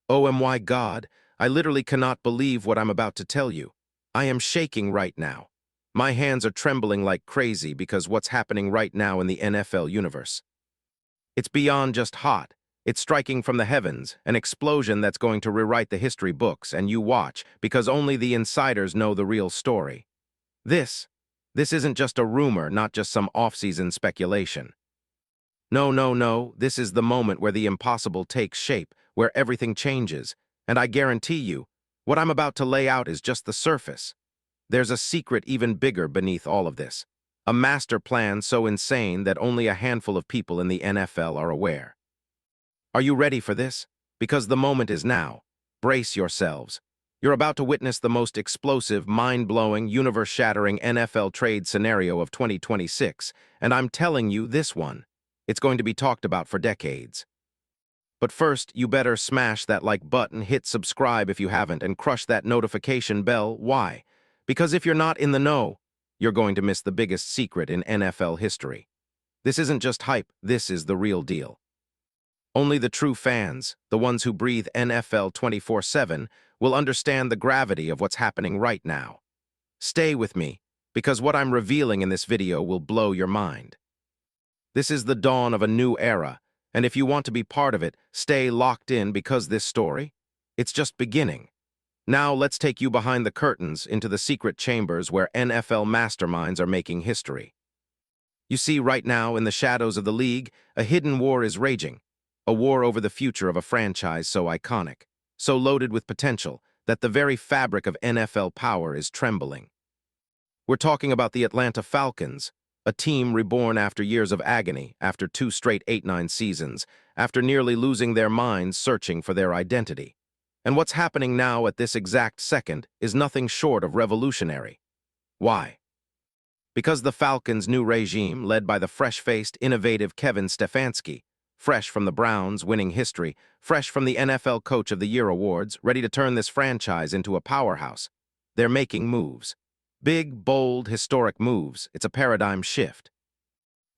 Oh my God, I literally cannot believe what I'm about to tell you. I am shaking right now. My hands are trembling like crazy because what's happening right now in the NFL universe. It's beyond just hot. It's striking from the heavens, an explosion that's going to rewrite the history books, and you watch, because only the insiders know the real story. This, this isn't just a rumor, not just some off-season speculation. No, no, no, this is the moment where the impossible takes shape, where everything changes, and I guarantee you, what I'm about to lay out is just the surface. There's a secret even bigger beneath all of this. A master plan so insane that only a handful of people in the NFL are aware. Are you ready for this? Because the moment is now. Brace yourselves. You're about to witness the most explosive, mind-blowing, universe-shattering NFL trade scenario of 2026, and I'm telling you this one. It's going to be talked about for decades. But first, you better smash that like button, hit subscribe if you haven't, and crush that notification bell. Why? Because if you're not in the know, you're going to miss the biggest secret in NFL history. This isn't just hype, this is the real deal. Only the true fans, the ones who breathe NFL 24/7, will understand the gravity of what's happening right now. Stay with me, because what I'm revealing in this video will blow your mind. This is the dawn of a new era, and if you want to be part of it, stay locked in because this story, it's just beginning. Now let's take you behind the curtains into the secret chambers where NFL masterminds are making history. You see, right now, in the shadows of the league, a hidden war is raging. A war over the future of a franchise so iconic, so loaded with potential, that the very fabric of NFL power is trembling. We're talking about the Atlanta Falcons, a team reborn after years of agony, after 2 straight 8-9 seasons, after nearly losing their minds searching for their identity. And what's happening now at this exact second is nothing short of revolutionary. Why? Because the Falcons' new regime, led by the fresh-faced, innovative Kevin Stefanski, fresh from the Browns' winning history, fresh from the NFL Coach of the Year awards, ready to turn this franchise into a powerhouse. They're making moves. Big, bold, historic moves. It's a paradigm shift.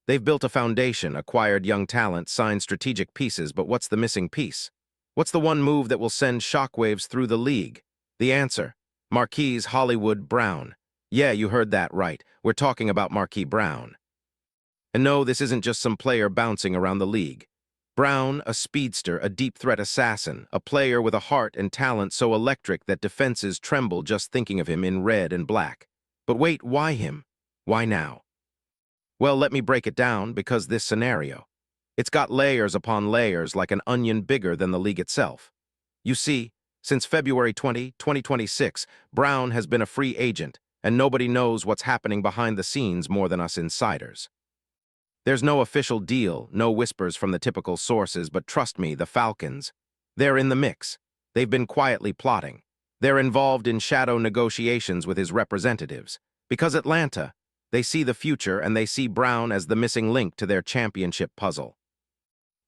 They've built a foundation, acquired young talent, signed strategic pieces, but what's the missing piece? What's the one move that will send shockwaves through the league? The answer: Marquise Hollywood Brown. Yeah, you heard that right. We're talking about Marquise Brown. And no, this isn't just some player bouncing around the league. Brown, a speedster, a deep-threat assassin, a player with a heart and talent so electric that defenses tremble just thinking of him in red and black. But wait, why him? Why now? Well, let me break it down, because this scenario, it's got layers upon layers like an onion bigger than the league itself. You see, since February 20, 2026, Brown has been a free agent, and nobody knows what's happening behind the scenes more than us insiders. There's no official deal, no whispers from the typical sources, but trust me, the Falcons, they're in the mix. They've been quietly plotting. They're involved in shadow negotiations with his representatives. Because Atlanta, they see the future and they see Brown as the missing link to their championship puzzle.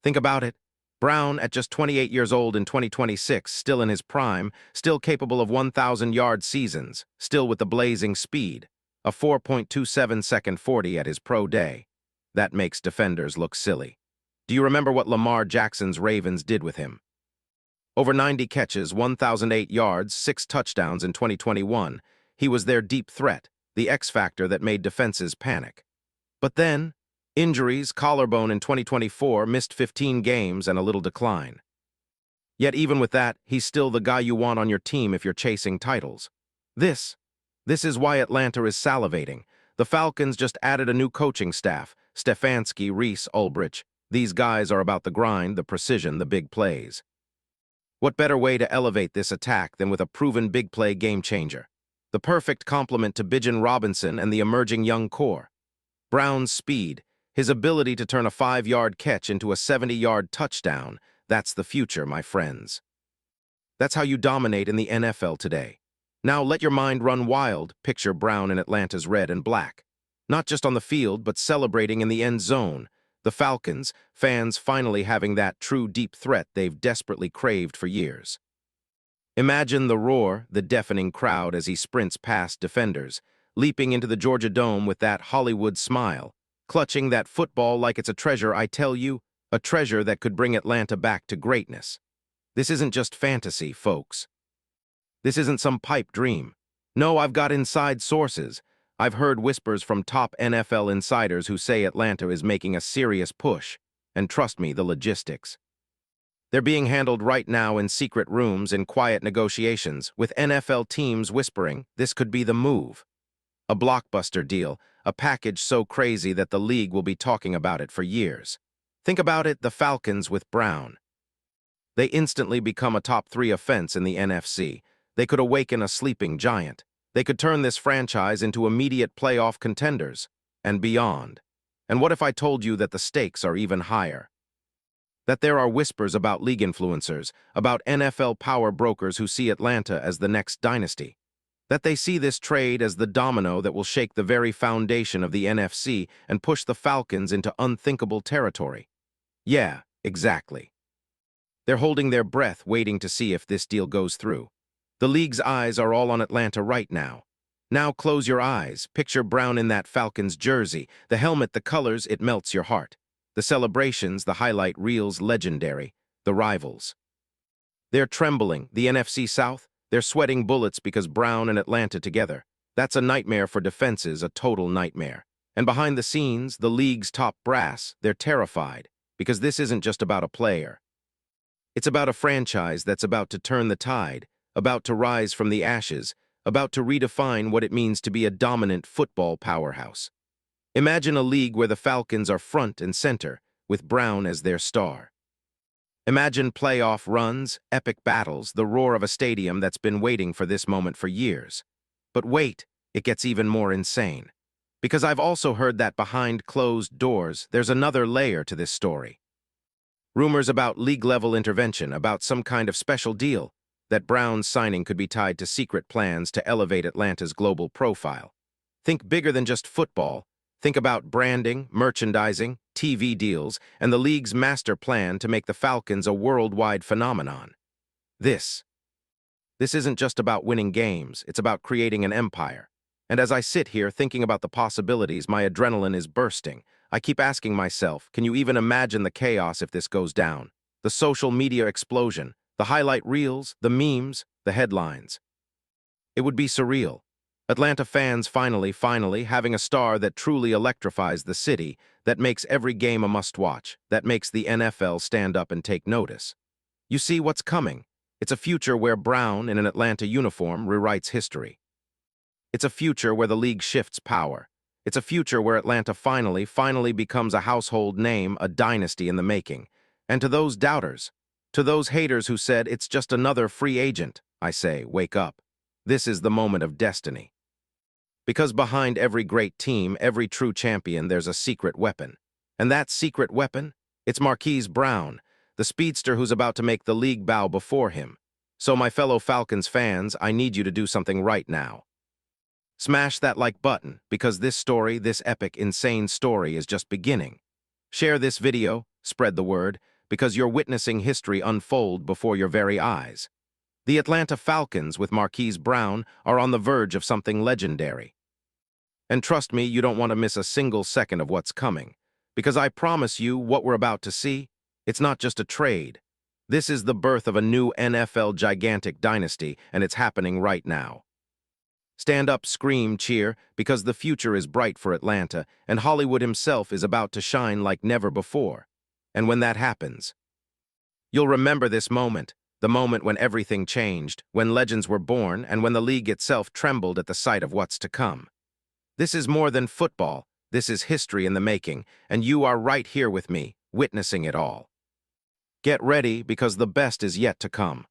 Think about it. Brown, at just 28 years old in 2026, still in his prime, still capable of 1,000-yard seasons, still with the blazing speed, a 4.27-second 40 at his pro day. That makes defenders look silly. Do you remember what Lamar Jackson's Ravens did with him? Over 90 catches, 1,008 yards, 6 touchdowns in 2021. He was their deep threat, the X factor that made defenses panic. But then, injuries, collarbone in 2024, missed 15 games and a little decline. Yet even with that, he's still the guy you want on your team if you're chasing titles. This is why Atlanta is salivating. The Falcons just added a new coaching staff, Stefanski, Reese, Ulbrich. These guys are about the grind, the precision, the big plays. What better way to elevate this attack than with a proven big play game changer? The perfect complement to Bijan Robinson and the emerging young core. Brown's speed, his ability to turn a 5-yard catch into a 70-yard touchdown, that's the future, my friends. That's how you dominate in the NFL today. Now let your mind run wild, picture Brown in Atlanta's red and black. Not just on the field, but celebrating in the end zone. The Falcons, fans finally having that true deep threat they've desperately craved for years. Imagine the roar, the deafening crowd as he sprints past defenders, leaping into the Georgia Dome with that Hollywood smile, clutching that football like it's a treasure, I tell you, a treasure that could bring Atlanta back to greatness. This isn't just fantasy, folks. This isn't some pipe dream. No, I've got inside sources. I've heard whispers from top NFL insiders who say Atlanta is making a serious push. And trust me, the logistics. They're being handled right now in secret rooms in quiet negotiations, with NFL teams whispering this could be the move. A blockbuster deal, a package so crazy that the league will be talking about it for years. Think about it, the Falcons with Brown. They instantly become a top 3 offense in the NFC. They could awaken a sleeping giant. They could turn this franchise into immediate playoff contenders, and beyond. And what if I told you that the stakes are even higher? That there are whispers about league influencers, about NFL power brokers who see Atlanta as the next dynasty. That they see this trade as the domino that will shake the very foundation of the NFC and push the Falcons into unthinkable territory. Yeah, exactly. They're holding their breath, waiting to see if this deal goes through. The league's eyes are all on Atlanta right now. Now close your eyes, picture Brown in that Falcons jersey, the helmet, the colors, it melts your heart. The celebrations, the highlight reels, legendary. The rivals. They're trembling, the NFC South, they're sweating bullets because Brown and Atlanta together. That's a nightmare for defenses, a total nightmare. And behind the scenes, the league's top brass, they're terrified, because this isn't just about a player. It's about a franchise that's about to turn the tide, about to rise from the ashes, about to redefine what it means to be a dominant football powerhouse. Imagine a league where the Falcons are front and center, with Brown as their star. Imagine playoff runs, epic battles, the roar of a stadium that's been waiting for this moment for years. But wait, it gets even more insane. Because I've also heard that behind closed doors, there's another layer to this story. Rumors about league-level intervention, about some kind of special deal, that Brown's signing could be tied to secret plans to elevate Atlanta's global profile. Think bigger than just football. Think about branding, merchandising, TV deals, and the league's master plan to make the Falcons a worldwide phenomenon. This isn't just about winning games, it's about creating an empire. And as I sit here thinking about the possibilities, my adrenaline is bursting. I keep asking myself, can you even imagine the chaos if this goes down? The social media explosion, the highlight reels, the memes, the headlines. It would be surreal. Atlanta fans finally having a star that truly electrifies the city, that makes every game a must-watch, that makes the NFL stand up and take notice. You see what's coming. It's a future where Brown in an Atlanta uniform rewrites history. It's a future where the league shifts power. It's a future where Atlanta finally becomes a household name, a dynasty in the making. And to those doubters, to those haters who said it's just another free agent, I say, wake up. This is the moment of destiny. Because behind every great team, every true champion, there's a secret weapon. And that secret weapon? It's Marquise Brown, the speedster who's about to make the league bow before him. So my fellow Falcons fans, I need you to do something right now. Smash that like button, because this story, this epic, insane story is just beginning. Share this video, spread the word, because you're witnessing history unfold before your very eyes. The Atlanta Falcons with Marquise Brown are on the verge of something legendary. And trust me, you don't want to miss a single second of what's coming. Because I promise you, what we're about to see, it's not just a trade. This is the birth of a new NFL gigantic dynasty, and it's happening right now. Stand up, scream, cheer, because the future is bright for Atlanta, and Hollywood himself is about to shine like never before. And when that happens, you'll remember this moment. The moment when everything changed, when legends were born, and when the league itself trembled at the sight of what's to come. This is more than football. This is history in the making, and you are right here with me, witnessing it all. Get ready, because the best is yet to come.